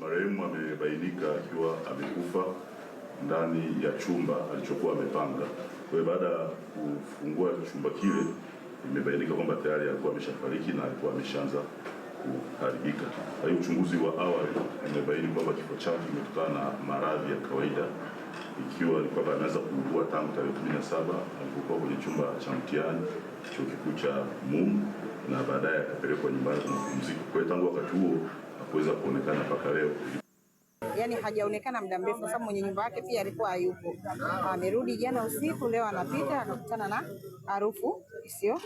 marehemu amebainika akiwa amekufa ndani ya chumba alichokuwa amepanga. Kwa hiyo baada ya kufungua chumba kile, imebainika kwamba tayari alikuwa ameshafariki na alikuwa ameshaanza kuharibika. Kwa hiyo uchunguzi wa awali umebaini kwamba kifo chake kimetokana na maradhi ya kawaida, ikiwa ni kwamba ameanza kuugua tangu tarehe 17 alipokuwa kwenye chumba cha mtihani chuo kikuu cha MUM, na baadaye akapelekwa nyumbani kwa mapumziko. Kwa hiyo tangu wakati huo hakuweza kuonekana mpaka leo. Yaani hajaonekana muda mrefu kwa sababu mwenye nyumba yake pia alikuwa hayupo. Amerudi jana usiku, leo anapita akakutana na harufu isiyo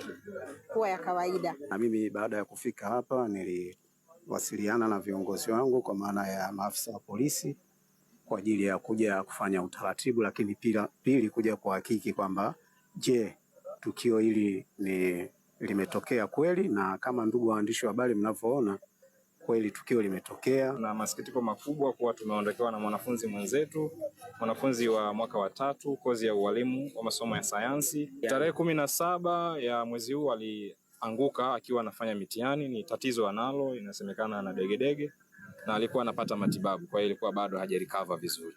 kuwa ya kawaida. Na mimi baada ya kufika hapa niliwasiliana na viongozi wangu kwa maana ya maafisa wa polisi kwa ajili ya kuja kufanya utaratibu, lakini pili kuja kuhakiki kwamba je, tukio hili limetokea kweli, na kama ndugu waandishi wa habari mnavyoona kweli tukio limetokea. Na masikitiko makubwa kuwa tumeondokewa na mwanafunzi mwenzetu, mwanafunzi wa mwaka wa 3 kozi ya ualimu wa masomo ya sayansi. Tarehe 17 ya mwezi huu alianguka akiwa anafanya mitihani, ni tatizo analo, inasemekana na degedege, na alikuwa anapata matibabu, kwa hiyo ilikuwa bado hajarecover vizuri.